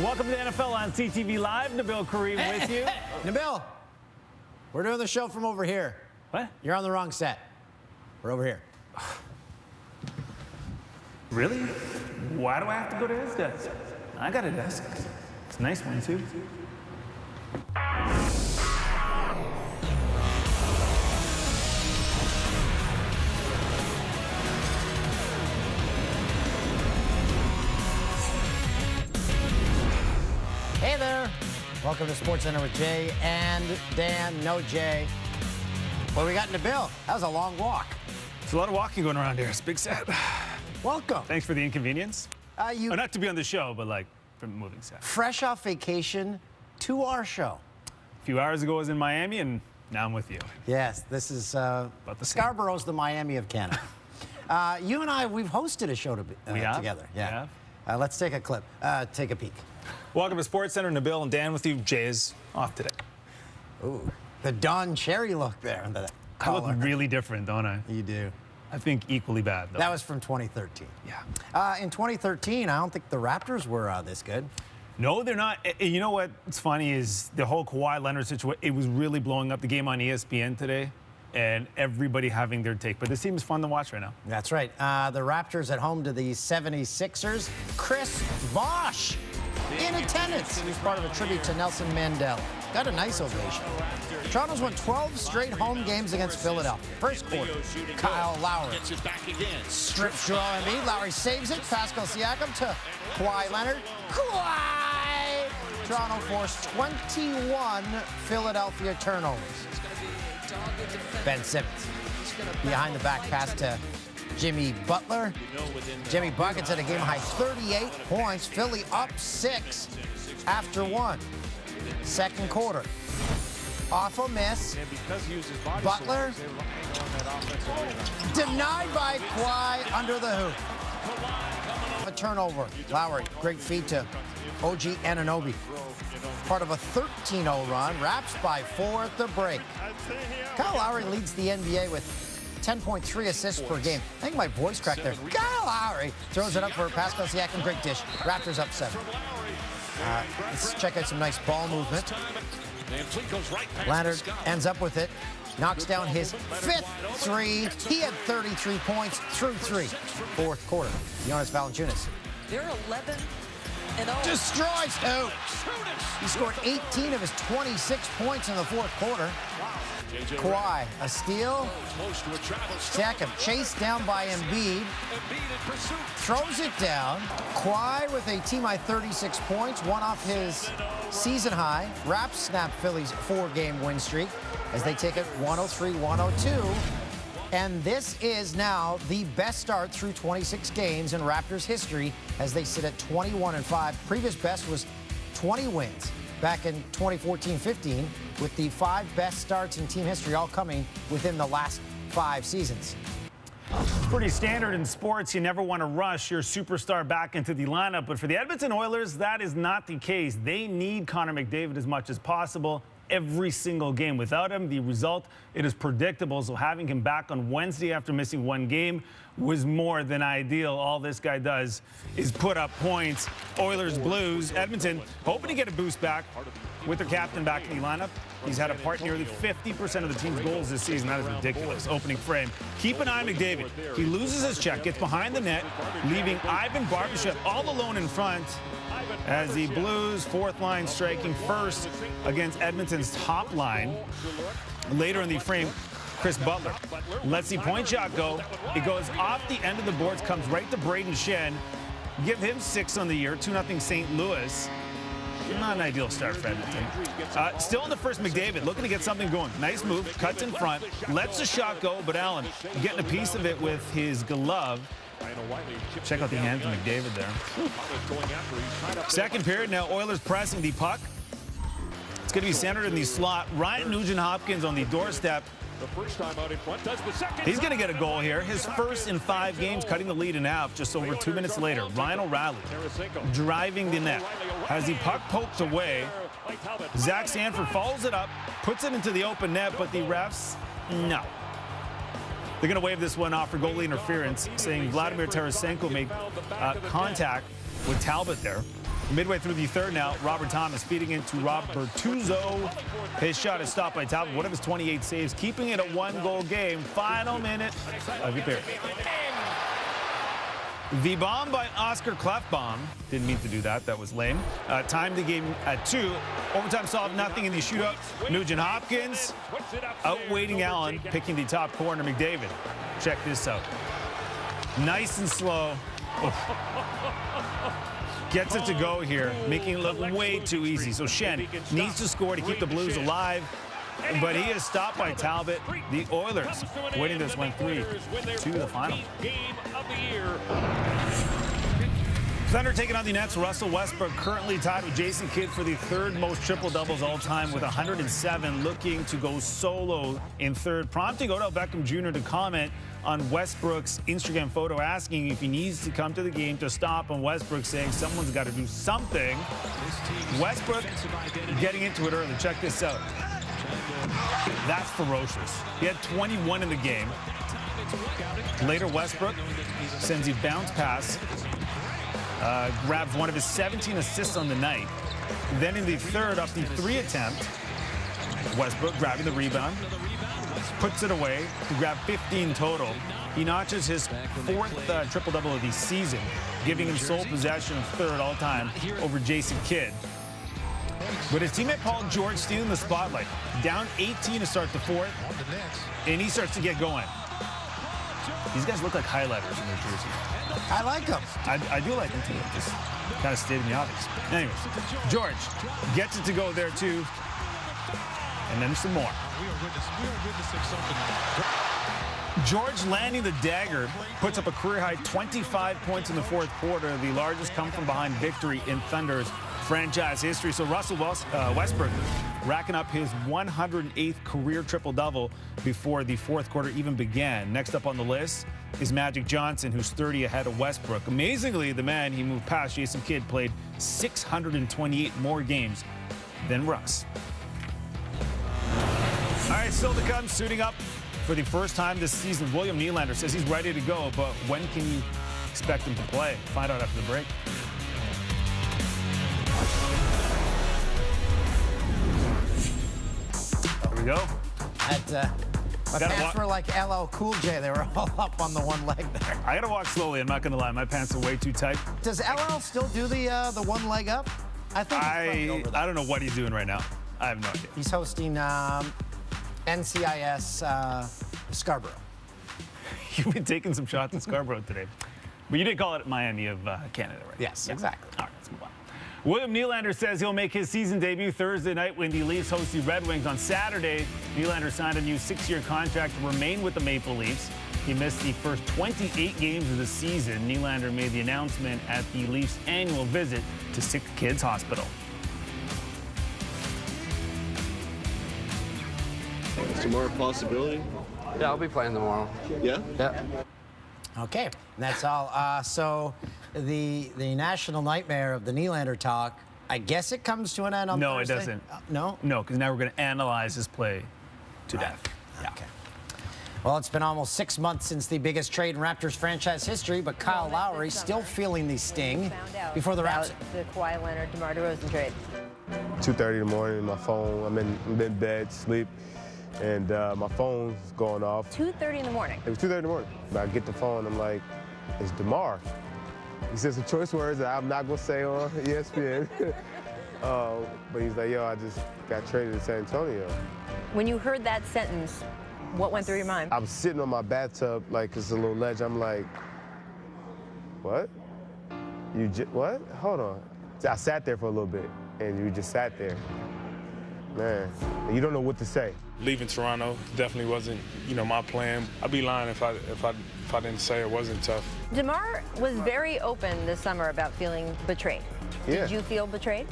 Welcome to the NFL on CTV Live. Nabil Kareem with you. Nabil, we're doing the show from over here. What? You're on the wrong set. We're over here. Really? Why do I have to go to his desk? I got a desk. It's a nice one, too. Hey there. Welcome to SportsCenter with Jay and Dan. No Jay. What we got, Nabil? That was a long walk. There's a lot of walking going around here. It's a big set. Welcome. Thanks for the inconvenience. You Not to be on the show, but like from moving set. fresh off vacation to our show. A few hours ago I was in Miami, and now I'm with you. Yes, this is the same. Scarborough's the Miami of Canada. You and I, we've hosted a show We have? together. We Yeah. have? Let's take a clip. Take a peek. Welcome to SportsCenter. Nabil and Dan with you. Jay is off today. Ooh, the Don Cherry look there. The I look collar. really different, don't I? You do. I think equally bad, though. That was from 2013. Yeah. In 2013, I don't think the Raptors were this good. No, they're not. You know what's funny is the whole Kawhi Leonard situation, it was really blowing up the game on ESPN today, and everybody having their take. But this team is fun to watch right now. That's right. The Raptors at home to the 76ers. Chris Bosh in attendance. He was part of a tribute to Nelson Mandela. Got a nice ovation. Toronto's won 12 straight home games against Philadelphia. First quarter, Kyle Lowry strips Joel Embiid. Lowry saves it. Pascal Siakam to Kawhi Leonard. Kawhi! Toronto forced 21 Philadelphia turnovers. Ben Simmons behind the back pass to Jimmy Butler. Jimmy buckets at a game-high 38 points. Philly up 6 after 1. Second quarter. Off a miss. Butler denied by Kawhi under the hoop. A turnover. Lowry, great feed to OG Anunoby. Part of a 13-0 run. Raps by 4 at the break. Kyle Lowry leads the NBA with 10.3 assists per game. I think my voice cracked there. Kyle Lowry throws it up for Pascal Siakam. Great dish. Raptors up 7. Let's check out some nice ball movement. Leonard ends up with it. Knocks down his 5th three. He had 33 points through 3. Fourth quarter. Jonas Valanciunas. They're 11-0. Destroys who? He scored 18 of his 26 points in the fourth quarter. Kawhi, a steal. Siakam chased down by Embiid. Throws it down. Kawhi with a team-high 36 points, one off his season high. Raps snap Philly's 4-game win streak as they take it 103-102. And this is now the best start through 26 games in Raptors history as they sit at 21-5. Previous best was 20 wins back in 2014-15, with the 5 best starts in team history all coming within the last 5 seasons. Pretty standard in sports. You never want to rush your superstar back into the lineup. But for the Edmonton Oilers, that is not the case. They need Connor McDavid as much as possible every single game. Without him, the result, it is predictable. So having him back on Wednesday after missing 1 game was more than ideal. All this guy does is put up points. Oilers, Blues, Edmonton hoping to get a boost back with their captain back in the lineup. He's had a part in nearly 50% of the team's goals this season. That is ridiculous. Opening frame. Keep an eye on McDavid. He loses his check, gets behind the net, leaving Ivan Barbashev all alone in front as the Blues' fourth line striking first against Edmonton's top line. Later in the frame, Chris Butler lets the point shot go. It goes off the end of the boards, comes right to Braden Shen. Give him 6 on the year, 2-0 St. Louis. Not an ideal start for Edmonton. Still in the first, McDavid looking to get something going. Nice move, cuts in front, lets the shot go, but Allen getting a piece of it with his glove. Check out the hands of McDavid there. Second period, now Oilers pressing the puck. It's going to be centered in the slot. Ryan Nugent-Hopkins on the doorstep. He's going to get a goal here. His first in 5 games, cutting the lead in half just over 2 minutes later. Ryan O'Reilly driving the net. Has the puck poked away. Zach Sanford follows it up, puts it into the open net, but the refs, no. They're going to wave this one off for goalie interference, saying Vladimir Tarasenko made contact with Talbot there. Midway through the third now, Robert Thomas feeding into Rob Bertuzzo. His shot is stopped by Talbot, one of his 28 saves, keeping it a one-goal game. Final minute of the period. The bomb by Oscar Klefbom. Didn't mean to do that. That was lame. Timed the game at 2. Overtime solved nothing in the shootout. Nugent Hopkins outweighting Allen, picking the top corner. McDavid. Check this out. Nice and slow. Oof. Gets it to go here, making it look way too easy. So Shen needs to score to keep the Blues alive, but he is stopped by Talbot. The Oilers winning this one 3-2 to the final. Thunder taking on the Nets. Russell Westbrook currently tied with Jason Kidd for the third most triple-doubles all time with 107, looking to go solo in third, prompting Odell Beckham Jr. to comment on Westbrook's Instagram photo asking if he needs to come to the game to stop, and Westbrook saying someone's got to do something. Westbrook getting into it early. Check this out. That's ferocious. He had 21 in the game. Later, Westbrook sends a bounce pass, grabs one of his 17 assists on the night. Then in the third, off the 3 attempt, Westbrook grabbing the rebound, puts it away to grab 15 total. He notches his 4th triple-double of the season, giving him sole possession of third all-time over Jason Kidd. But his teammate Paul George stealing the spotlight, down 18 to start the 4th, and he starts to get going. These guys look like highlighters in their jersey. I like them. I do like them too. Just kind of stating the obvious. Anyways, George gets it to go there too, and then some more. George landing the dagger puts up a career-high 25 points in the 4th quarter, the largest come-from-behind victory in Thunder's franchise history. So Russell Westbrook racking up his 108th career triple-double before the 4th quarter even began. Next up on the list is Magic Johnson, who's 30 ahead of Westbrook. Amazingly, the man he moved past, Jason Kidd, played 628 more games than Russ. All right, still to come, suiting up for the first time this season. William Nylander says he's ready to go, but when can you expect him to play? Find out after the break. Here we go. My pants were like LL Cool J. They were all up on the one leg there. I gotta walk slowly. I'm not gonna lie. My pants are way too tight. Does LL still do the one leg up? I think I don't know what he's doing right now. I have no idea. he's hosting NCIS Scarborough. You've been taking some shots in Scarborough today. But you did call it Miami of Canada, right? Yes, Yeah. exactly. All right, let's move on. William Nylander says he'll make his season debut Thursday night when the Leafs host the Red Wings on Saturday. Nylander signed a new 6-year contract to remain with the Maple Leafs. He missed the first 28 games of the season. Nylander made the announcement at the Leafs' annual visit to Sick Kids Hospital. Is tomorrow a possibility? Yeah, I'll be playing tomorrow. Yeah? Yeah. Okay, that's all. So the national nightmare of the Nylander talk, I guess it comes to an end on No, Thursday? it doesn't. No? No, because now we're going to analyze his play to death. Yeah. Okay. Well, it's been almost 6 months since the biggest trade in Raptors franchise history, but Kyle Lowry still feeling the sting before the Raptors. The Kawhi Leonard, DeMar DeRozan trade. 2:30 in the morning, my phone, I'm in bed, sleep, and my phone's going off. 2:30 in the morning. It was 2:30 in the morning. But I get the phone, I'm like, it's DeMar. He said some choice words that I'm not gonna say on ESPN. But he's like, yo, I just got traded to San Antonio. When you heard that sentence, what went through your mind? I was sitting on my bathtub, like it's a little ledge. I'm like, what? What? Hold on. So I sat there for a little bit, and you just sat there. Man, you don't know what to say. Leaving Toronto definitely wasn't, my plan. I'd be lying if I didn't say it wasn't tough. DeMar was very open this summer about feeling betrayed. Yeah. Did you feel betrayed?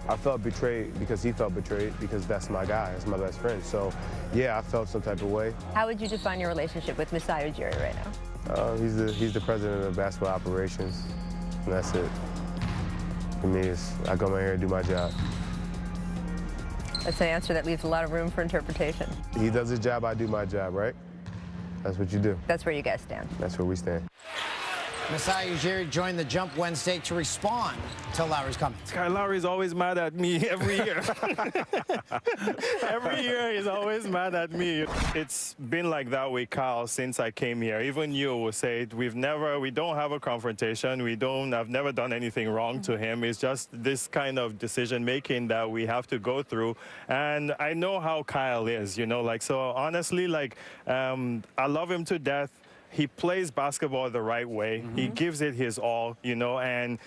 I felt betrayed because he felt betrayed because that's my guy, that's my best friend. So, yeah, I felt some type of way. How would you define your relationship with Masai Ujiri right now? He's the president of basketball operations, and that's it. For me, I come out here and do my job. That's an answer that leaves a lot of room for interpretation. He does his job, I do my job, right? That's what you do. That's where you guys stand. That's where we stand. Masai Ujiri joined the Jump Wednesday to respond to Lowry's comments. Kyle Lowry's always mad at me every year. Every year he's always mad at me. It's been like that with Kyle since I came here. Even you will say it. We don't have a confrontation. I've never done anything wrong to him. It's just this kind of decision making that we have to go through. And I know how Kyle is, so honestly, I love him to death. He plays basketball the right way. He gives it his all, and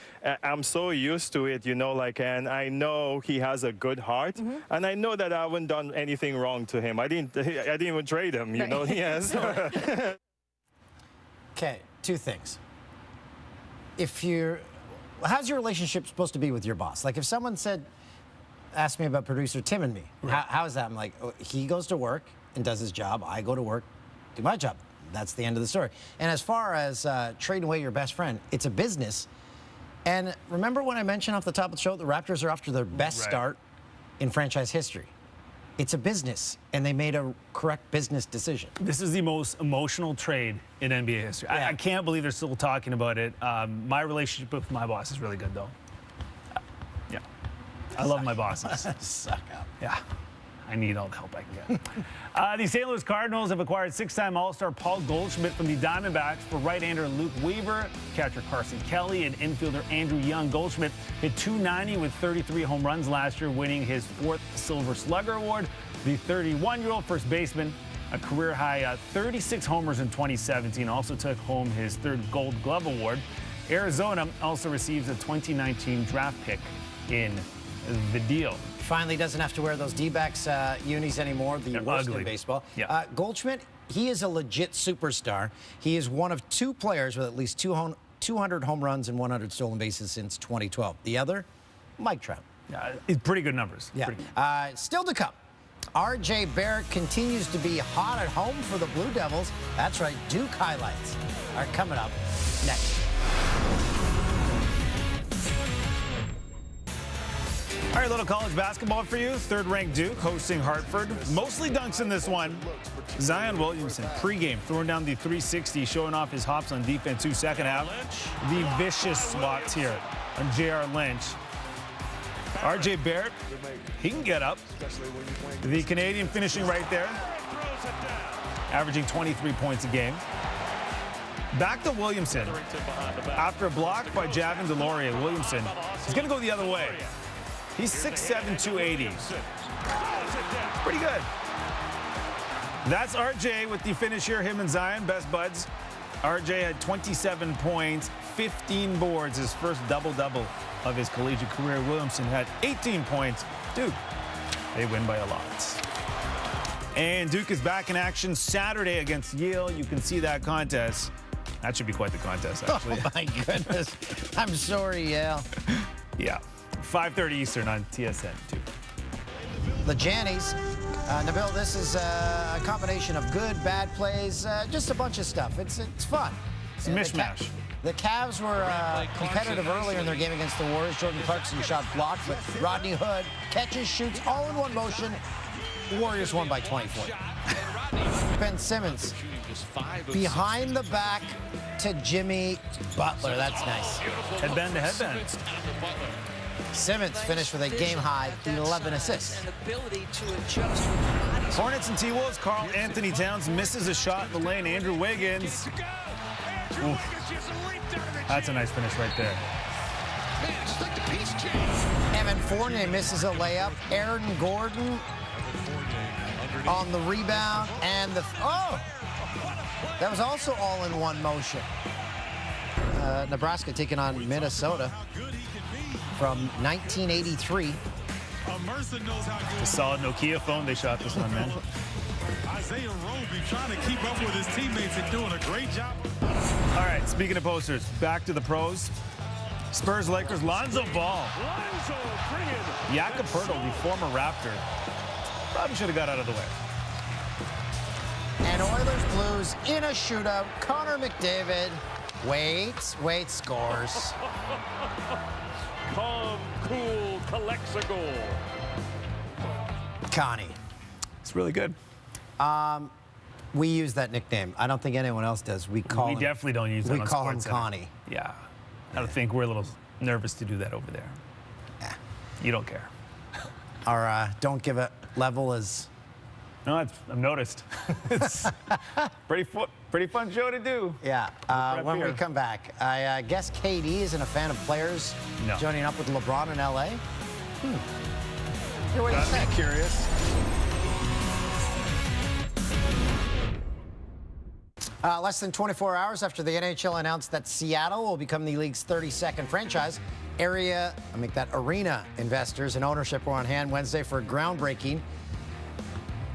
I'm so used to it, and I know he has a good heart, and I know that I haven't done anything wrong to him. I didn't even trade him, Yes. Okay, two things. How's your relationship supposed to be with your boss? Like if someone asked me about producer Tim and me, how is that? I'm like, he goes to work and does his job. I go to work, do my job. That's the end of the story. And as far as trading away your best friend, it's a business. And remember when I mentioned off the top of the show, the Raptors are off to their best start in franchise history. It's a business, and they made a correct business decision. This is the most emotional trade in NBA history. Yeah. I can't believe they're still talking about it. My relationship with my boss is really good, though. Yeah. I love my bosses. Suck up. Yeah. I need all the help I can get. The St. Louis Cardinals have acquired six-time All-Star Paul Goldschmidt from the Diamondbacks for right-hander Luke Weaver, catcher Carson Kelly, and infielder Andrew Young. Goldschmidt hit .290 with 33 home runs last year, winning his fourth Silver Slugger Award. The 31-year-old first baseman, a career-high 36 homers in 2017, also took home his third Gold Glove Award. Arizona also receives a 2019 draft pick in the deal. Finally doesn't have to wear those D-backs unis anymore, the worst in baseball. Yeah. Goldschmidt, he is a legit superstar. He is one of two players with at least 200 home runs and 100 stolen bases since 2012. The other, Mike Trout. It's pretty good numbers. Yeah. Still to come. R.J. Barrett continues to be hot at home for the Blue Devils. That's right, Duke highlights are coming up next. All right, a little college basketball for you. Third-ranked Duke hosting Hartford. Mostly dunks in this one. Zion Williamson, pregame, throwing down the 360, showing off his hops on defense too. Second half, the vicious swats here on J.R. Lynch. R.J. Barrett, he can get up. The Canadian finishing right there, averaging 23 points a game. Back to Williamson. After a block by Javin DeLaurier, Williamson is going to go the other way. He's 6'7", 280. Pretty good. That's RJ with the finish here, him and Zion, best buds. RJ had 27 points, 15 boards, his first double-double of his collegiate career. Williamson had 18 points. Duke, they win by a lot. And Duke is back in action Saturday against Yale. You can see that contest. That should be quite the contest, actually. Oh, my goodness. I'm sorry, Yale. Yeah. 5:30 Eastern on TSN 2. The Jannies. Nabil, this is a combination of good, bad plays, just a bunch of stuff. It's fun. It's a mishmash. The Cavs were competitive earlier in their game against the Warriors. Jordan Clarkson shot blocked, but Rodney Hood catches, shoots, all in one motion. The Warriors won by 24. Ben Simmons behind the back to Jimmy Butler. That's nice. Headband to headband. Simmons finished with a game-high 11 assists. Hornets and T-Wolves. Karl Anthony Towns misses a shot in the lane. Andrew Wiggins. Oof. That's a nice finish right there. Evan Fournier misses a layup. Aaron Gordon on the rebound. And that was also all in one motion. Nebraska taking on Minnesota from 1983. A solid Nokia phone. They shot this one, man. Isaiah Roby trying to keep up with his teammates and doing a great job. All right, speaking of posters, back to the pros. Spurs, Lakers, Lonzo Ball. Jakob Poeltl, the former Raptor. Probably should have got out of the way. And Oilers Blues in a shootout. Connor McDavid wait, scores. Calm, cool, collects a goal. Connie. It's really good. We use that nickname. I don't think anyone else does. We definitely don't use that We on call him SportsCenter. Connie. Yeah. I think we're a little nervous to do that over there. Yeah. You don't care. Our don't give a level is... No, I've noticed. It's pretty fun show to do. Yeah. When we here. come back, I guess KD isn't a fan of players No. joining up with LeBron in LA. Hear what he said. I'm curious. Less than 24 hours after the NHL announced that Seattle will become the league's 32nd franchise, arena investors and ownership were on hand Wednesday for a groundbreaking.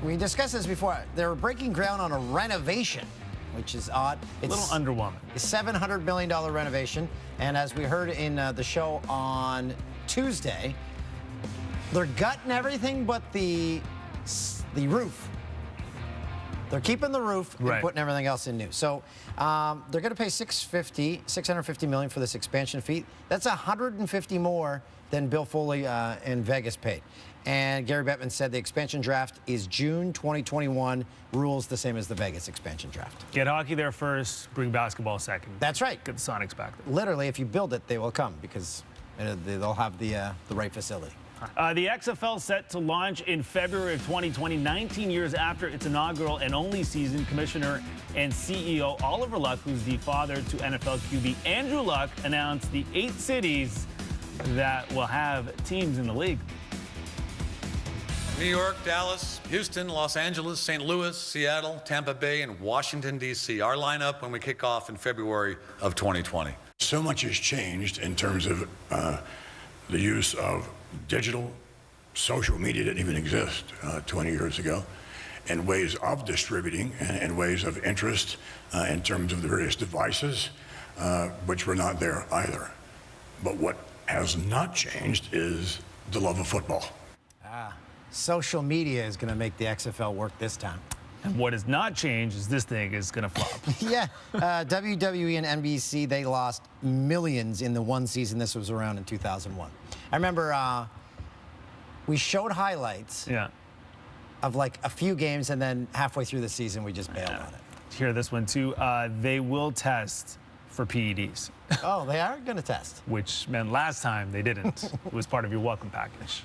We discussed this before. They were breaking ground on a renovation, which is odd. A little underwhelming. A $700 million renovation. And as we heard in the show on Tuesday, they're gutting everything but the roof. They're keeping the roof and putting everything else in new. So they're going to pay $650 million for this expansion fee. That's $150 more than Bill Foley in Vegas paid. And Gary Bettman said the expansion draft is June 2021. Rules the same as the Vegas expansion draft. Get hockey there first, bring basketball second. That's right. Get the Sonics back there. Literally, if you build it, they will come because they'll have the right facility. The XFL set to launch in February of 2020, 19 years after its inaugural and only season. Commissioner and CEO Oliver Luck, who's the father to NFL QB Andrew Luck, announced the 8 cities that will have teams in the league. New York, Dallas, Houston, Los Angeles, St. Louis, Seattle, Tampa Bay, and Washington, D.C. Our lineup when we kick off in February of 2020. So much has changed in terms of the use of digital, social media didn't even exist 20 years ago, and ways of distributing and ways of interest in terms of the various devices, which were not there either. But what has not changed is the love of football. Social media is going to make the XFL work this time. And what has not changed is this thing is going to flop. Yeah, WWE and NBC, they lost millions in the one season this was around in 2001. I remember we showed highlights of like a few games, and then halfway through the season, we just bailed on it. Hear this one too. They will test for PEDs. Oh, they are going to test. Which meant last time they didn't. It was part of your welcome package.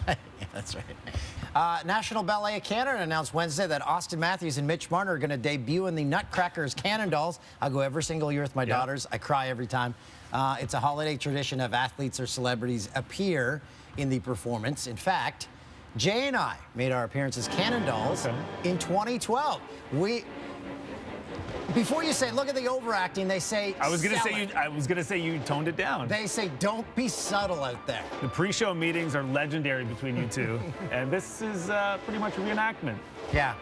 Yeah, that's right. National Ballet of Canada announced Wednesday that Austin Matthews and Mitch Marner are going to debut in the Nutcrackers Cannondalls. I go every single year with my daughters. I cry every time. It's a holiday tradition of athletes or celebrities appear in the performance. In fact, Jay and I made our appearance as Cannondalls in 2012. Before you say, look at the overacting, they say, I was gonna say you toned it down. They say, don't be subtle out there. The pre-show meetings are legendary between you two, and this is pretty much a reenactment. Yeah.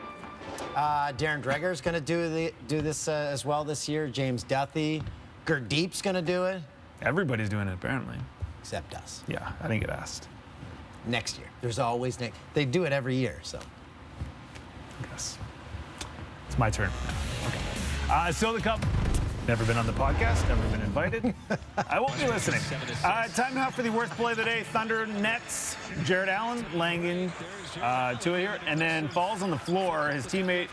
Darren Dreger's going to do this as well this year. James Duthie. Gurdeep's going to do it. Everybody's doing it, apparently. Except us. Yeah, I didn't get asked. Next year. There's always next. They do it every year, so. Yes. It's my turn now. Okay. Still to come. Never been on the podcast, never been invited. I won't be listening. Time now for the worst play of the day. Thunder Nets. Jared Allen laying in to it here, and then falls on the floor. His teammate,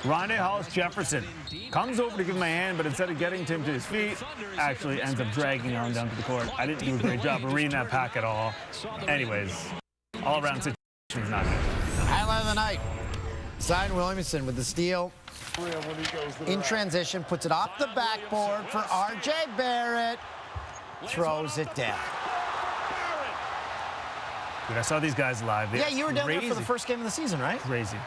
Rondé Hollis-Jefferson, comes over to give him a hand, but instead of getting him to his feet, actually ends up dragging on down to the court. I didn't do a great job of reading that pack at all. Anyways, all-around situation is not good. Highlight of the night. Zion Williamson with the steal. In transition, puts it off the backboard for R.J. Barrett. Throws it down. Dude, I saw these guys live. Yeah, you were down there for the first game of the season, right? Crazy.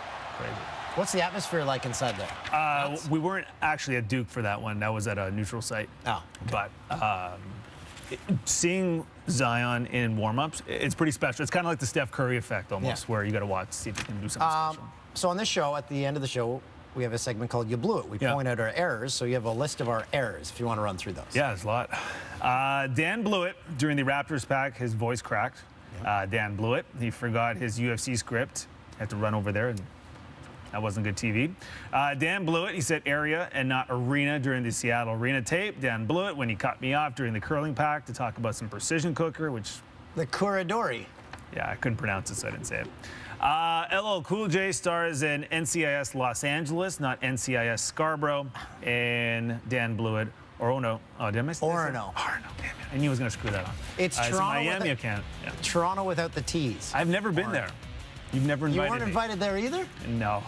What's the atmosphere like inside there? We weren't actually at Duke for that one. That was at a neutral site. Oh. Okay. But seeing Zion in warm-ups, it's pretty special. It's kind of like the Steph Curry effect almost, where you got to watch to see if he can do something special. So on this show, at the end of the show, we have a segment called You Blew It. We point out our errors, so you have a list of our errors if you want to run through those. Yeah, there's a lot. Dan blew it during the Raptors pack. His voice cracked. Dan blew it. He forgot his UFC script. Had to run over there, and that wasn't good TV. Dan blew it. He said area and not arena during the Seattle Arena tape. Dan blew it when he cut me off during the curling pack to talk about some precision cooker, which... The Kuradori. Yeah, I couldn't pronounce it, so I didn't say it. LL Cool J stars in NCIS Los Angeles, not NCIS Scarborough, and Dan blew it. Orono. Oh, did I miss Orono. Orono, damn it. I knew I was going to screw that up. It's Toronto. Miami, you can't. Yeah. Toronto without the T's. I've never been there. You've never invited me. You weren't invited there either? No.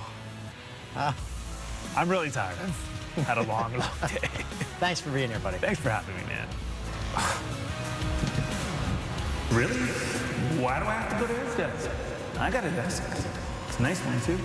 I'm really tired. I've had a long, long day. Thanks for being here, buddy. Thanks for having me, man. Really? Why do I have to go to his desk? I got a desk. It's a nice one, too.